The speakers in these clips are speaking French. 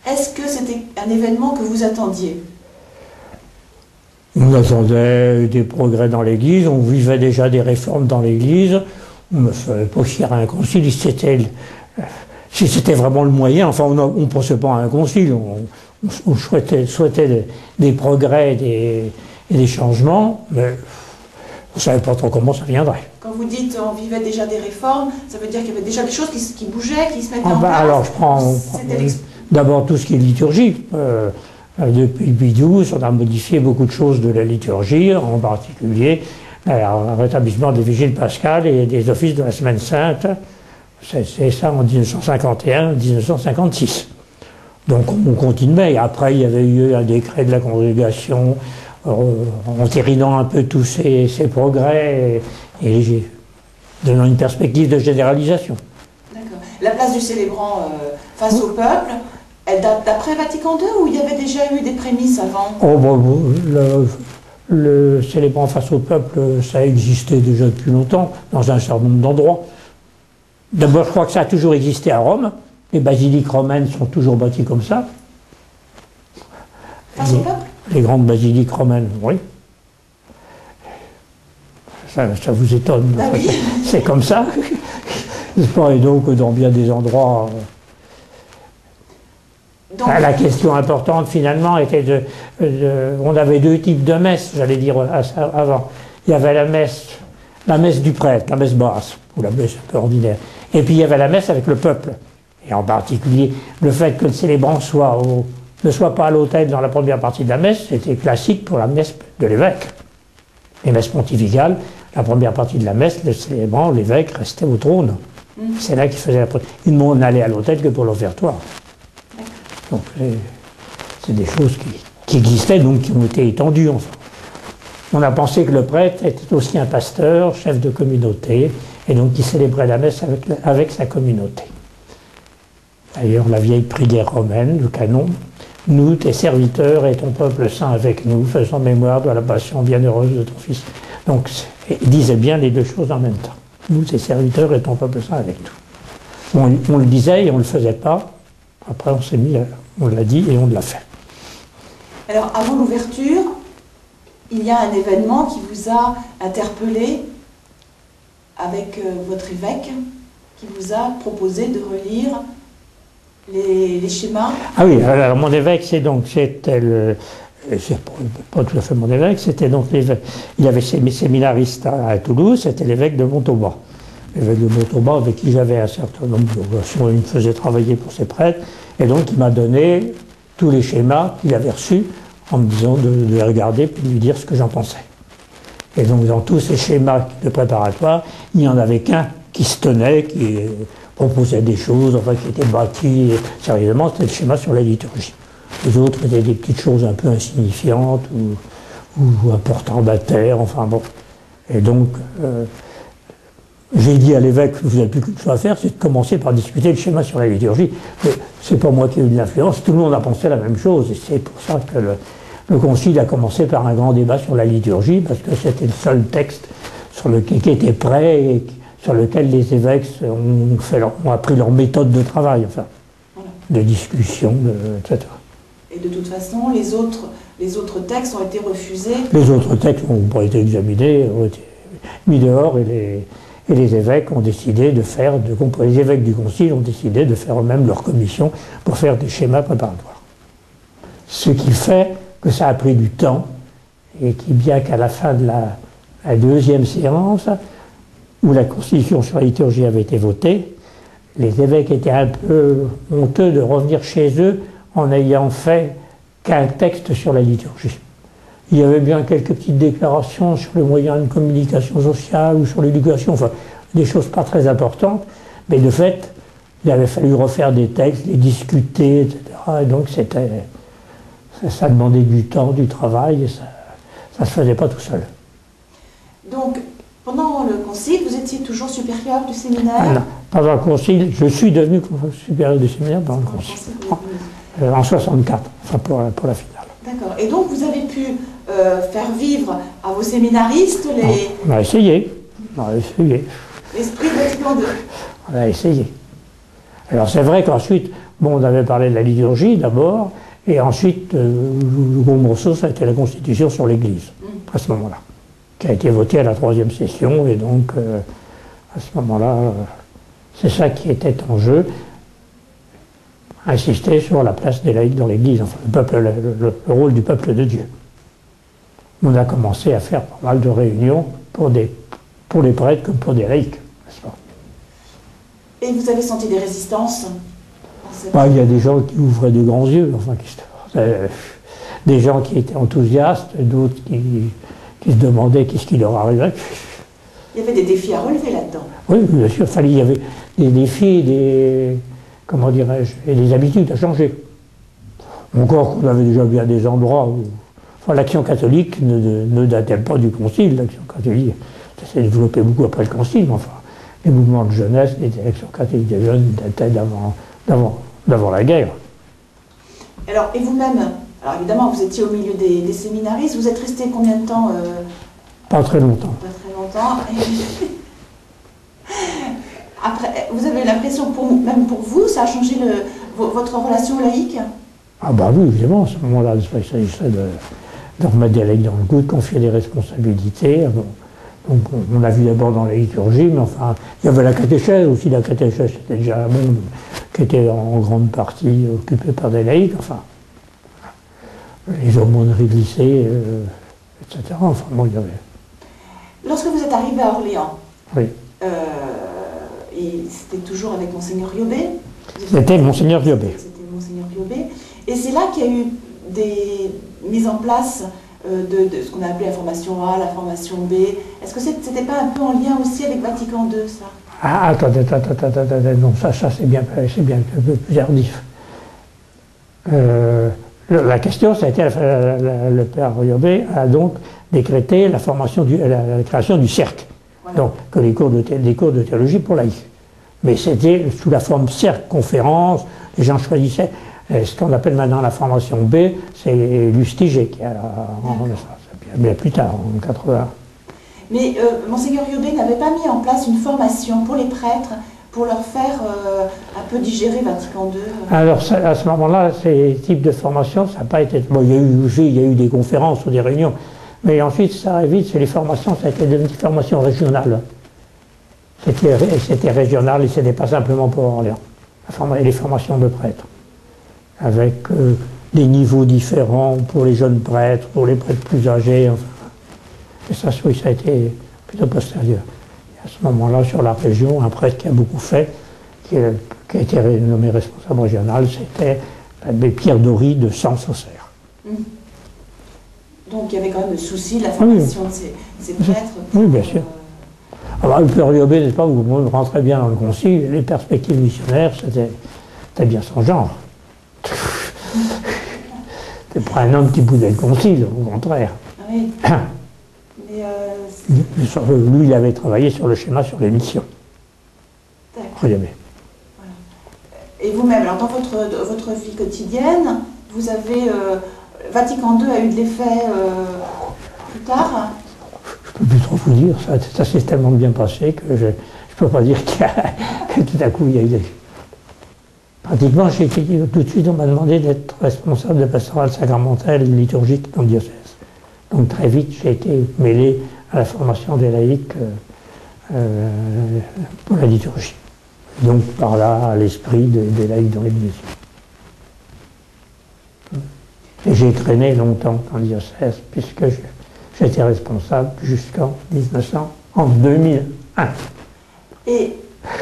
Est-ce que c'était un événement que vous attendiez? On attendait des progrès dans l'Église, on vivait déjà des réformes dans l'Église. On ne savait pas qu'il y aurait un concile, si c'était vraiment le moyen. Enfin, on ne pensait pas à un concile, on souhaitait des progrès et des changements, mais on ne savait pas trop comment ça viendrait. Quand vous dites on vivait déjà des réformes, ça veut dire qu'il y avait déjà des choses qui bougeaient, qui se mettaient en place? Alors, je prends d'abord tout ce qui est liturgie. Depuis Pie XII, on a modifié beaucoup de choses de la liturgie, en particulier un rétablissement des vigiles pascales et des offices de la Semaine Sainte. C'est ça en 1951-1956. Donc on continuait. Après, il y avait eu un décret de la congrégation entérinant un peu tous ces progrès et donnant une perspective de généralisation. D'accord. La place du célébrant face au peuple, elle date d'après Vatican II ou il y avait déjà eu des prémices avant? Le célébrant face au peuple, ça existait déjà depuis longtemps, dans un certain nombre d'endroits. D'abord, je crois que ça a toujours existé à Rome. Les basiliques romaines sont toujours bâties comme ça. Face au peuple? Les grandes basiliques romaines, oui. Ça vous étonne. Ah oui. C'est comme ça. Et donc, dans bien des endroits... La question importante, finalement, était on avait deux types de messes, j'allais dire avant. Il y avait la messe du prêtre, la messe basse, ou la messe un peu ordinaire. Et puis il y avait la messe avec le peuple. Et en particulier, le fait que le célébrant ne soit pas à l'autel dans la première partie de la messe, c'était classique pour la messe de l'évêque. Les messes pontificales, la première partie de la messe, le célébrant, l'évêque, restait au trône. C'est là qu'il faisait la première. Il ne n'allait à l'autel que pour l'offertoire. Donc c'est des choses qui existaient, donc qui ont été étendues. Enfin. On a pensé que le prêtre était aussi un pasteur, chef de communauté, et donc qui célébrait la messe avec sa communauté. D'ailleurs, la vieille prière romaine, le canon, « Nous, tes serviteurs et ton peuple saint avec nous, faisons mémoire de la passion bienheureuse de ton Fils. » Donc, il disait bien les deux choses en même temps. « Nous, tes serviteurs et ton peuple saint avec nous. » On le disait et on ne le faisait pas. Après, on l'a dit et on l'a fait. Alors, avant l'ouverture, il y a un événement qui vous a interpellé avec votre évêque, qui vous a proposé de relire les schémas. Ah oui, alors mon évêque, c'était pas tout à fait mon évêque, c'était donc l'évêque. Il avait ses séminaristes à Toulouse, c'était l'évêque de Montauban. L'évêque de Montauban, avec qui j'avais un certain nombre de relations, il me faisait travailler pour ses prêtres, et donc il m'a donné tous les schémas qu'il avait reçus, en me disant de les regarder et de lui dire ce que j'en pensais. Et donc dans tous ces schémas de préparatoire, il n'y en avait qu'un qui se tenait, qui proposait des choses, enfin qui était bâti sérieusement, c'était le schéma sur la liturgie. Les autres étaient des petites choses un peu insignifiantes ou un perturbateur, enfin bon. Et donc, j'ai dit à l'évêque, vous n'avez plus qu'une chose à faire, c'est de commencer par discuter le schéma sur la liturgie. Mais c'est pas moi qui ai eu de l'influence, tout le monde a pensé la même chose, et c'est pour ça que le Concile a commencé par un grand débat sur la liturgie, parce que c'était le seul texte qui était prêt et sur lequel les évêques ont appris leur méthode de travail, enfin, voilà, de discussion, etc. Et de toute façon, les autres textes ont été refusés. Les autres textes n'ont pas été examinés, ont été mis dehors, et les évêques ont décidé les évêques du Concile ont décidé de faire eux-mêmes leur commission pour faire des schémas préparatoires. Ce qui fait que ça a pris du temps, et qui, bien qu'à la fin de la deuxième séance, où la Constitution sur la liturgie avait été votée, les évêques étaient un peu honteux de revenir chez eux en n'ayant fait qu'un texte sur la liturgie. Il y avait bien quelques petites déclarations sur les moyens de communication sociale ou sur l'éducation, enfin des choses pas très importantes, mais de fait, il avait fallu refaire des textes, les discuter, etc. Et donc ça demandait du temps, du travail, et ça ne se faisait pas tout seul. Donc, pendant le concile, vous étiez toujours supérieur du séminaire? Ah non, pendant le concile, je suis devenu supérieur du séminaire pendant le concile. En 64, enfin pour la finale. D'accord. Et donc vous avez pu faire vivre à vos séminaristes les... On a essayé. L'esprit de Vatican II. On a essayé. Alors c'est vrai qu'ensuite, bon, on avait parlé de la liturgie d'abord, et ensuite, le gros morceau, ça a été la Constitution sur l'Église, à ce moment-là, qui a été votée à la 3e session, et donc, à ce moment-là, c'est ça qui était en jeu, insister sur la place des laïcs dans l'Église, enfin, le rôle du peuple de Dieu. On a commencé à faire pas mal de réunions pour les prêtres comme pour des laïcs. Et vous avez senti des résistances? Il y a des gens qui ouvraient de grands yeux, enfin, des gens qui étaient enthousiastes, d'autres qui se demandaient qu'est-ce qui leur arrivait. Il y avait des défis à relever là-dedans. Oui, bien sûr, il y avait des défis, comment dirais-je, et des habitudes à changer. Encore qu'on avait déjà bien des endroits où... Enfin, l'action catholique ne datait pas du Concile, l'action catholique, ça s'est développé beaucoup après le Concile, mais enfin, les mouvements de jeunesse, les élections catholiques des jeunes dataient d'avant la guerre. Alors, et vous-même, alors évidemment, vous étiez au milieu des séminaristes, vous êtes resté combien de temps Pas très longtemps. Pas très longtemps. Après, vous avez l'impression, même pour vous, ça a changé votre relation laïque? Ah bah oui, évidemment, à ce moment-là, il s'agissait de remettre des laïcs dans le coup, de confier des responsabilités. Bon. Donc on a vu d'abord dans la liturgie, mais enfin, il y avait la catéchèse aussi. La catéchèse, c'était déjà un monde qui était en grande partie occupé par des laïcs, enfin, les aumôneries de lycée, etc. Enfin, bon, il y avait... Lorsque vous êtes arrivé à Orléans, oui. C'était toujours avec Monseigneur Riobé? C'était Monseigneur Riobé. C'était Monseigneur Riobé. Et c'est là qu'il y a eu des mises en place de ce qu'on a appelé la formation A, la formation B. Est-ce que c'était pas un peu en lien aussi avec Vatican II, ça? Ah, attendez, non, ça c'est bien un peu plus tardif. La question, ça a été, le père Riobé a donc décrété la création du cercle. Voilà. Donc, que des cours de théologie pour laïcs. Mais c'était sous la forme cercle, conférence, les gens choisissaient. Ce qu'on appelle maintenant la formation B, c'est Lustiger qui a bien plus tard, en 80. Mais Monseigneur Riobé n'avait pas mis en place une formation pour les prêtres, pour leur faire un peu digérer Vatican II Alors, à ce moment-là, ces types de formations, ça n'a pas été... Bon, il y a eu des conférences ou des réunions, mais ensuite, ça arrive vite, c'est les formations, ça a été devenu des formations régionales. C'était régional et ce n'était pas simplement pour Orléans. Les formations de prêtres, avec des niveaux différents pour les jeunes prêtres, pour les prêtres plus âgés, enfin. Et ça, oui, ça a été plutôt postérieur. Et à ce moment-là, sur la région, un prêtre qui a beaucoup fait, qui a été nommé responsable régional, c'était l'abbé Pierre Dory de Sens-Auxerre. Donc il y avait quand même le souci de la formation de ces prêtres. Oui, bien sûr. Alors, le père Riobé, n'est-ce pas, vous rentrez bien dans le concile, les perspectives missionnaires, c'était bien son genre. C'était pas un homme qui boudait le concile, au contraire. Oui. Lui, il avait travaillé sur le schéma sur les missions. Riobé. Voilà. Et vous-même, alors dans votre vie quotidienne, vous avez... Vatican II a eu de l'effet plus tard? Je ne peux plus trop vous dire, ça s'est tellement bien passé que je ne peux pas dire que tout à coup il y a eu des... Pratiquement, tout de suite on m'a demandé d'être responsable de pastoral sacramentel et liturgique dans le diocèse. Donc très vite j'ai été mêlé à la formation des laïcs pour la liturgie. Donc par là, à l'esprit des laïcs dans l'Église. Et j'ai traîné longtemps dans le diocèse, puisque j'étais responsable jusqu'en 2001. Et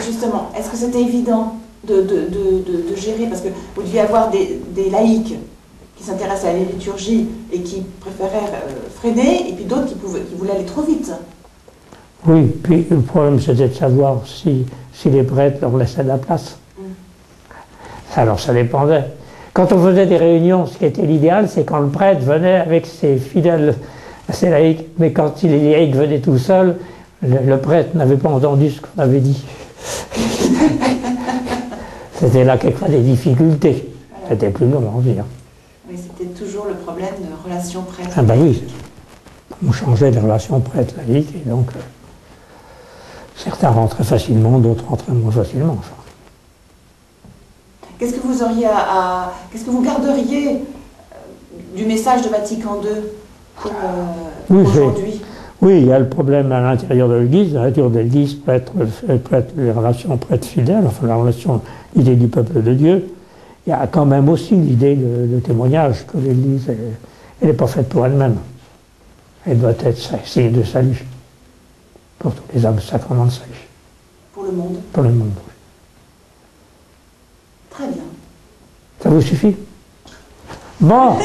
justement, est-ce que c'était évident de gérer, parce que vous deviez avoir des laïcs qui s'intéressaient à la liturgie et qui préféraient freiner, et puis d'autres qui voulaient aller trop vite? Oui, puis le problème c'était de savoir si les prêtres leur laissaient de la place. Alors ça dépendait. Quand on faisait des réunions, ce qui était l'idéal, c'est quand le prêtre venait avec ses fidèles, ses laïcs, mais quand les laïcs venaient tout seuls, le prêtre n'avait pas entendu ce qu'on avait dit. C'était là quelquefois des difficultés. C'était plus long à en dire. Oui, c'était toujours le problème de relation prêtre. Ah ben oui, on changeait les relations prêtre-laïque, et donc certains rentraient facilement, d'autres rentraient moins facilement. Enfin. Qu'est-ce que vous auriez qu'est-ce que vous garderiez du message de Vatican II pour aujourd'hui? Oui, il y a le problème à l'intérieur de l'Église. À l'intérieur de l'Église, les relations prêtre-fidèle, enfin la relation, l'idée du peuple de Dieu. Il y a quand même aussi l'idée de témoignage que l'Église, elle n'est pas faite pour elle-même. Elle doit être signe de salut pour tous les âmes, sacrements de salut. Pour le monde. Pour le monde. Très bien. Ça vous suffit? Bon.